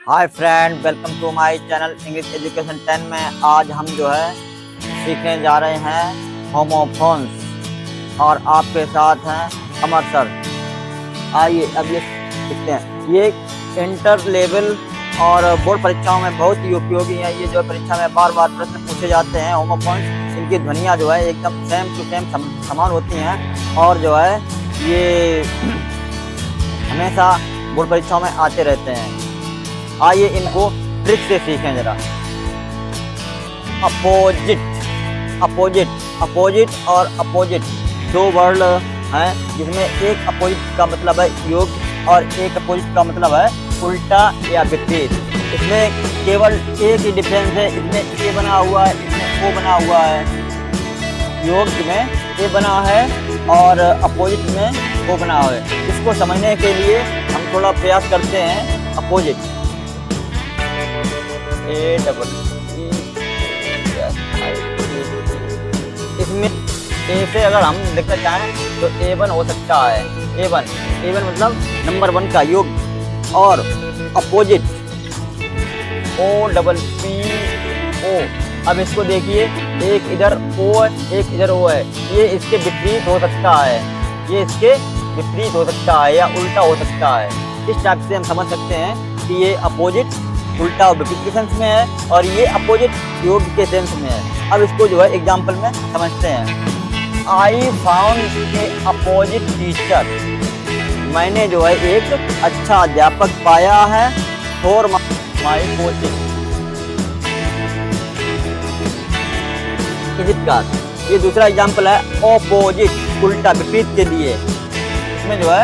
Hi friend, welcome to my channel English education 10 में आज हम जो है सीखने जा रहे हैं होमोफोन्स और आपके साथ हैं अमर सर। आइए अब ये सीखते हैं। ये इंटर लेवल और बोर्ड परीक्षाओं में बहुत ही उपयोगी है। ये जो परीक्षा में बार बार प्रश्न पूछे जाते हैं होमोफोन्स, इनकी ध्वनियाँ जो है एकदम सेम टू सेम समान होती हैं और जो है ये हमेशा बोर्ड परीक्षाओं में आते रहते हैं। आइए इनको ट्रिक से सीखें जरा। अपोजिट, अपोजिट, अपोजिट और अपोजिट दो वर्ड हैं जिसमें एक अपोजिट का मतलब है योग और एक अपोजिट का मतलब है उल्टा या विपरीत। इसमें केवल एक ही डिफरेंस है, इसमें ए बना हुआ है, इसमें ओ बना हुआ है। योग में ए बना है और अपोजिट में ओ बना हुआ है। इसको समझने के लिए हम थोड़ा प्रयास करते हैं। अपोजिट ए डबल ई, इसमें ए से अगर हम लिखना चाहें तो A1 हो सकता है। A1 मतलब नंबर 1 का योग और अपोजिट OPPO। अब इसको देखिए, एक इधर O है, एक इधर O है। ये इसके विपरीत हो सकता है, ये इसके विपरीत हो सकता है या उल्टा हो सकता है। इस टाइप से हम समझ सकते हैं कि ये अपोजिट उल्टा और विपरीत के सेंस में है और ये अपोजिट योग के सेंस में है। अब इसको जो है एग्जाम्पल में समझते हैं। I found a opposite teacher. मैंने जो है एक अच्छा अध्यापक पाया है फॉर माई कोचिंग। ये दूसरा एग्जाम्पल है ऑपोजिट, उल्टा विपरीत के लिए। इसमें जो है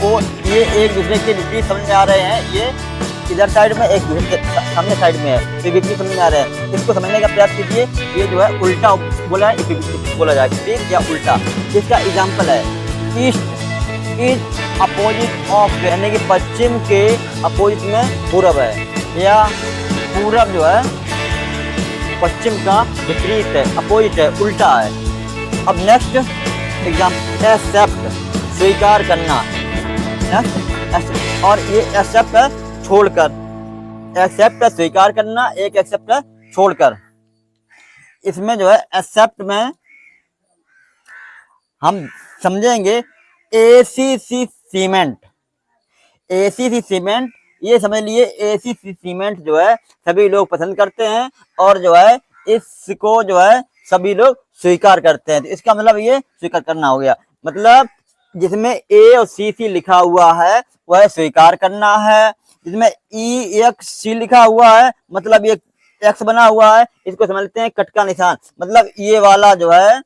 वो ये एक दूसरे के विपरीत समझ में आ रहे हैं। ये इधर साइड में, एक दूसरे सामने साइड में है, तो विपरीत समझ में आ रहे हैं। इसको समझने का प्रयास कीजिए। ये जो है उल्टा बोला है, बोला जाए विपरीत या उल्टा। इसका एग्जाम्पल है ईस्ट इज अपोजिट ऑफ, यानी कि पश्चिम के अपोजिट में पूरब है, या पूरब जो है पश्चिम का विपरीत है, अपोजिट है, उल्टा है। अब नेक्स्ट एग्जाम्पल एक्सेप्ट, स्वीकार करना। और ये एक्सेप्ट है छोड़कर, एक्सेप्ट है स्वीकार करना, एक एक्सेप्ट है छोड़कर। इसमें जो है एक्सेप्ट में हम समझेंगे एसीसी सीमेंट। एसीसी सीमेंट, ये समझ लिए एसीसी सीमेंट जो है सभी लोग पसंद करते हैं और जो है इसको जो है सभी लोग स्वीकार करते हैं। तो इसका मतलब ये स्वीकार करना हो गया। मतलब जिसमें ए और सी लिखा हुआ है वह स्वीकार करना है। जिसमें EXC लिखा हुआ है मतलब ये एक्स बना हुआ है, इसको समझते हैं कट का निशान। मतलब ये वाला जो है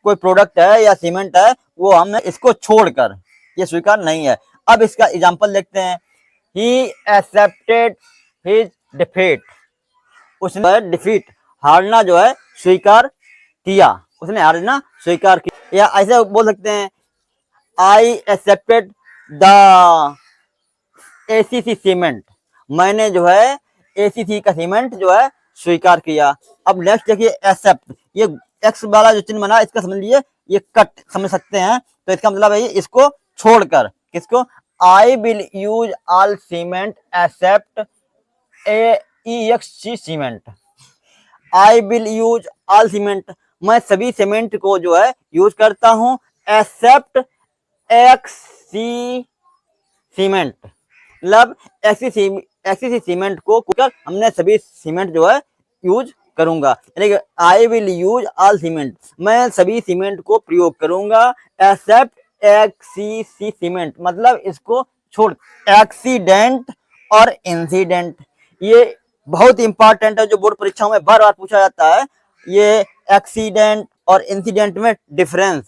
कोई प्रोडक्ट है या सीमेंट है, वो हम इसको छोड़कर ये स्वीकार नहीं है। अब इसका एग्जांपल देखते हैं। ही एक्सेप्टेड हिज डिफीट, उसने डिफीट हारना जो है स्वीकार किया, उसने हारना स्वीकार किया। या ऐसे बोल सकते हैं I accepted the ACC cement, मैंने जो है एसीसी का सीमेंट जो है स्वीकार किया। अब नेक्स्ट देखिए एक्सेप्ट, ये एक्स वाला जो चिन्ह बना इसका समझ लीजिए ये कट समझ सकते हैं। तो इसका मतलब है इसको छोड़कर, किसको? I will use all cement except EXC cement. I will use all cement, मैं सभी सीमेंट को जो है यूज करता हूं एक्सेप्ट XC सीमेंट। मतलब ऐसी सीमेंट को कुकर हमने सभी सीमेंट जो है यूज करूंगा, यानी कि आई विल यूज ऑल सीमेंट, मैं सभी सीमेंट को प्रयोग करूंगा एक्सेप्ट XC सीमेंट, मतलब इसको छोड़। एक्सीडेंट और इंसिडेंट, ये बहुत इंपॉर्टेंट है, जो बोर्ड परीक्षाओं में बार बार पूछा जाता है। ये एक्सीडेंट और इंसिडेंट में डिफरेंस,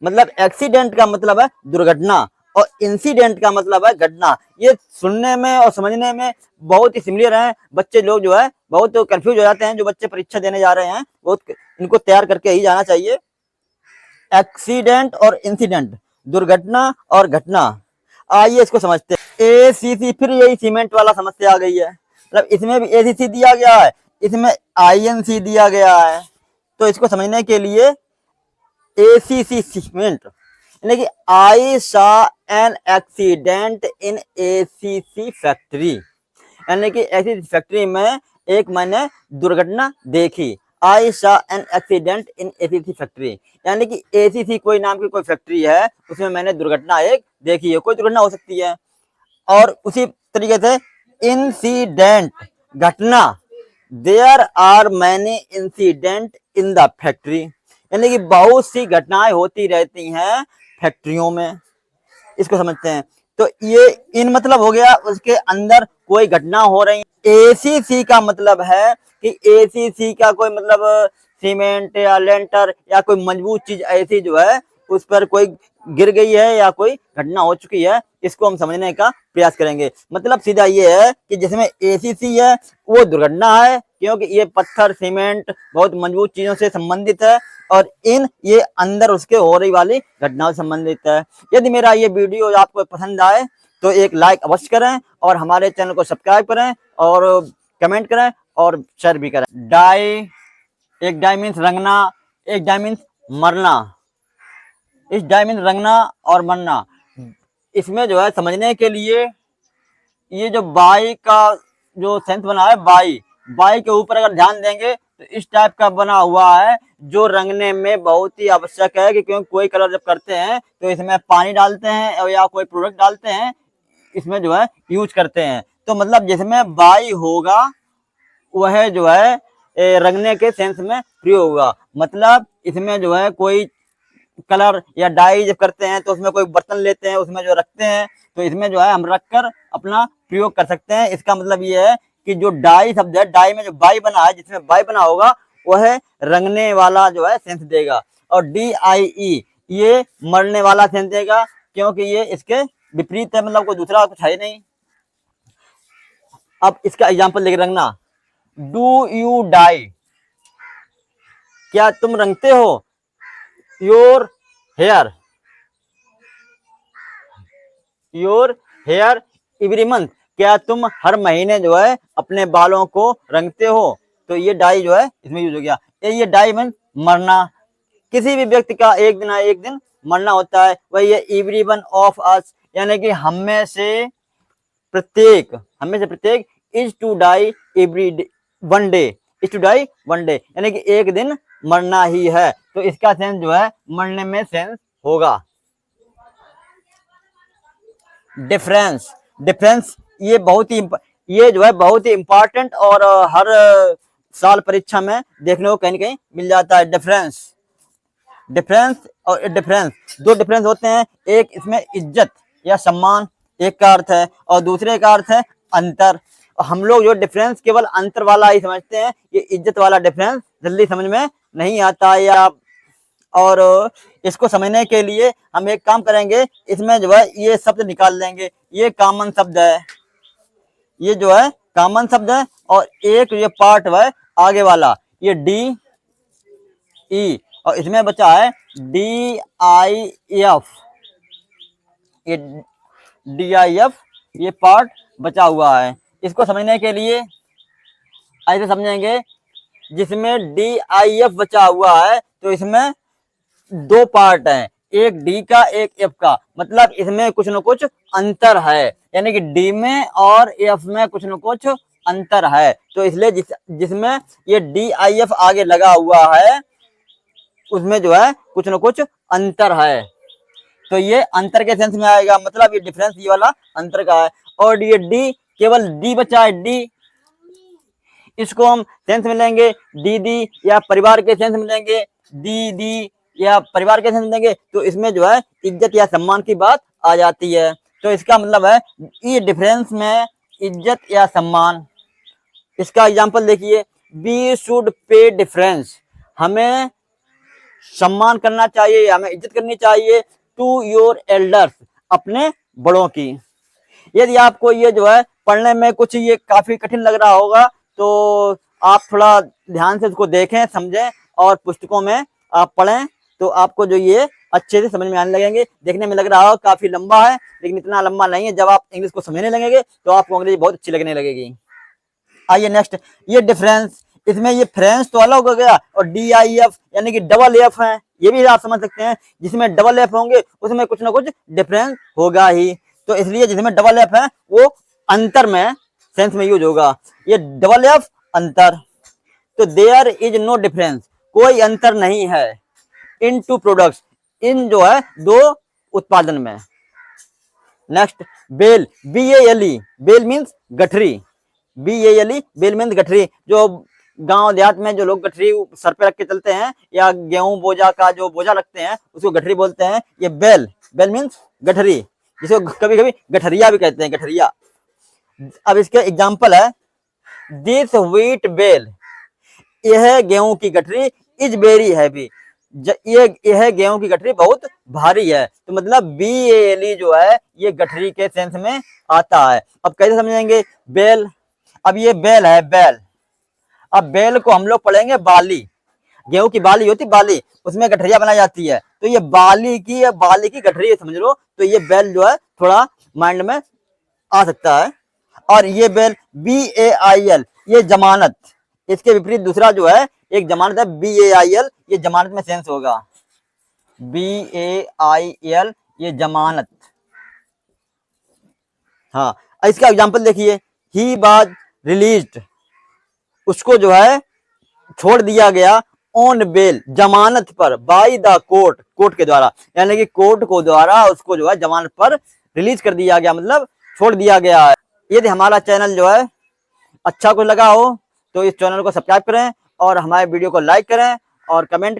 मतलब एक्सीडेंट का मतलब है दुर्घटना और इंसिडेंट का मतलब है घटना। ये सुनने में और समझने में बहुत ही सिमिलर है। बच्चे लोग जो है बहुत कंफ्यूज हो जाते हैं। जो बच्चे परीक्षा देने जा रहे हैं वो इनको तैयार करके ही जाना चाहिए। एक्सीडेंट और इंसिडेंट, दुर्घटना और घटना। आइए इसको समझते हैं। ACC, फिर यही सीमेंट वाला समस्या आ गई है। मतलब इसमें भी ACC दिया गया है, इसमें INC दिया गया है। तो इसको समझने के लिए ACC सीमेंट, यानी कि I saw an accident in ACC factory. यानी कि ऐसी फैक्ट्री में एक मैंने दुर्घटना देखी। I saw an accident in ACC factory, यानी कि एसीसी कोई नाम की कोई फैक्ट्री है, उसमें मैंने दुर्घटना एक देखी है। कोई दुर्घटना हो सकती है। और उसी तरीके से इंसिडेंट, घटना, there are many incident in the factory, यानी कि बहुत सी घटनाएं होती रहती हैं फैक्ट्रियों में, इसको समझते हैं। तो ये इन मतलब हो गया उसके अंदर कोई घटना हो रही है। एसीसी का मतलब है कि एसीसी का कोई मतलब सीमेंट या लेंटर या कोई मजबूत चीज ऐसी जो है उस पर कोई गिर गई है या कोई घटना हो चुकी है, इसको हम समझने का प्रयास करेंगे। मतलब सीधा ये है कि जिसमें एसीसी है वो दुर्घटना है, क्योंकि ये पत्थर सीमेंट बहुत मजबूत चीजों से संबंधित है, और इन ये अंदर उसके हो रही वाली घटनाओं से संबंधित है। यदि मेरा ये वीडियो आपको पसंद आए तो एक लाइक अवश्य करें और हमारे चैनल को सब्सक्राइब करें और कमेंट करें और शेयर भी करें। डाई, एक डाई मीन्स रंगना, एक डाई मीन्स मरना। इस डाई मीन्स रंगना और मरना, इसमें जो है समझने के लिए ये जो बाई का जो सेंस बना है, बाई के ऊपर अगर ध्यान देंगे तो इस टाइप का बना हुआ है, जो रंगने में बहुत ही आवश्यक है कि क्योंकि कोई कलर जब करते हैं तो इसमें पानी डालते हैं या कोई प्रोडक्ट डालते हैं, इसमें जो है यूज करते हैं। तो मतलब जिसमें बाई होगा वह जो है रंगने के सेंस में प्रयोग होगा। मतलब इसमें जो है कोई कलर या डाई जब करते हैं तो उसमें कोई बर्तन लेते हैं, उसमें जो रखते हैं, तो इसमें जो है हम रखकर अपना प्रयोग कर सकते हैं। इसका मतलब ये है कि जो डाई शब्द है, डाई में जो बाई बना है, जिसमें बाई बना होगा वह रंगने वाला जो है सेंस देगा। और DIE ये मरने वाला सेंस देगा, क्योंकि ये इसके विपरीत है, मतलब कोई दूसरा कुछ है नहीं। अब इसका एग्जाम्पल देखिए, रंगना, डू यू डाई, क्या तुम रंगते हो? Your hair, your hair every month, क्या तुम हर महीने जो है अपने बालों को रंगते हो? तो ये डाई जो है इसमें यूज हो गया। ये डाई मीन मरना, किसी भी व्यक्ति का एक दिन एक दिन मरना होता है, वही ये एवरी वन ऑफ अस, यानी कि हमें से प्रत्येक is to die every one day, is to die one day, यानी कि एक दिन मरना ही है। तो इसका सेंस जो है मरने में सेंस होगा। डिफरेंस, डिफरेंस ये जो है बहुत ही इंपॉर्टेंट और हर साल परीक्षा में देखने को कहीं ना कहीं मिल जाता है। डिफरेंस और डिफरेंस, दो डिफरेंस होते हैं। एक इसमें इज्जत या सम्मान एक का अर्थ है और दूसरे का अर्थ है अंतर। हम लोग जो डिफरेंस केवल अंतर वाला ही समझते हैं, ये इज्जत वाला डिफरेंस जल्दी समझ में नहीं आता। या और इसको समझने के लिए हम एक काम करेंगे, इसमें जो है ये शब्द निकाल लेंगे। ये कॉमन शब्द है, ये जो है कॉमन शब्द है, और एक ये पार्ट है आगे वाला, ये DE, और इसमें बचा है DIF, ये DIF, ये पार्ट बचा हुआ है। इसको समझने के लिए ऐसे समझेंगे, जिसमें DIF बचा हुआ है तो इसमें दो पार्ट हैं, एक डी का एक एफ का, मतलब इसमें कुछ न कुछ अंतर है, यानी कि डी में और एफ में कुछ न कुछ अंतर है। तो इसलिए जिसमें ये DIF आगे लगा हुआ है उसमें जो है कुछ न कुछ अंतर है, तो ये अंतर के सेंस में आएगा। मतलब ये डिफरेंस ये वाला अंतर का है। और ये डी, केवल डी बचा है, डी, इसको हम सेंस में लेंगे दीदी या परिवार के सेंस में लेंगे, दीदी या परिवार के सेंस में लेंगे, तो इसमें जो है इज्जत या सम्मान की बात आ जाती है। तो इसका मतलब है ये डिफरेंस में इज्जत या सम्मान। इसका एग्जांपल देखिए, वी शुड पे डिफरेंस, हमें सम्मान करना चाहिए, हमें इज्जत करनी चाहिए, टू योर एल्डर्स, अपने बड़ों की। यदि आपको ये जो है पढ़ने में कुछ ये काफी कठिन लग रहा होगा तो आप थोड़ा ध्यान से इसको देखें, समझें और पुस्तकों में आप पढ़ें, तो आपको जो ये अच्छे से समझ में आने लगेंगे। देखने में लग रहा हो काफी लंबा है, लेकिन इतना लंबा नहीं है। जब आप इंग्लिश को समझने लगेंगे तो आपको अंग्रेजी बहुत अच्छी लगने लगेगी। आइए नेक्स्ट, ये डिफरेंस, इसमें ये फ्रेंच तो अलग हो गया, और DIF यानी कि डबल एफ है, ये भी आप समझ सकते हैं। जिसमें डबल एफ होंगे उसमें कुछ ना कुछ डिफरेंस होगा ही, तो इसलिए जिसमें डबल एफ है वो अंतर में सेंस में यूज होगा। ये डबल एफ अंतर, तो देयर इज नो डिफरेंस, कोई अंतर नहीं है, इन टू प्रोडक्ट्स, इन जो है दो उत्पादन में। Next bale, BALE, bale means गठरी, BALE बेल मीन्स गठरी। जो गांव देहात में जो लोग गठरी सर पे रख के चलते हैं या गेहूं बोझा का जो बोझा रखते हैं उसको गठरी बोलते हैं। ये बेल, बेल मीन्स गठरी, जिसको कभी कभी गठरिया भी कहते हैं, गठरिया। अब इसके एग्जाम्पल है, दिस व्हीट बेल, यह गेहूं की गठरी, इज वेरी हैवी, यह गेहूं की गठरी बहुत भारी है। तो मतलब BALE जो है ये गठरी के सेंस में आता है। अब कैसे समझेंगे बेल, अब ये बेल है, बेल, अब बेल को हम लोग पढ़ेंगे बाली, गेहूं की बाली होती, बाली, उसमें गठरिया बनाई जाती है, तो ये बाली की गठरी समझ लो। तो ये बेल जो है थोड़ा माइंड में आ सकता है। और ये बेल BAIL, ये जमानत, इसके विपरीत दूसरा जो है एक जमानत है BAIL, ये जमानत में सेंस होगा, BAIL ये जमानत। हाँ, इसका एग्जांपल देखिए, ही वाज रिलीज्ड, उसको जो है छोड़ दिया गया, ऑन बेल, जमानत पर, बाय द कोर्ट, कोर्ट के द्वारा, यानी कि कोर्ट को द्वारा उसको जो है जमानत पर रिलीज कर दिया गया, मतलब छोड़ दिया गया है। यदि हमारा चैनल जो है अच्छा कुछ लगा हो तो इस चैनल को सब्सक्राइब करें और हमारे वीडियो को लाइक करें और कमेंट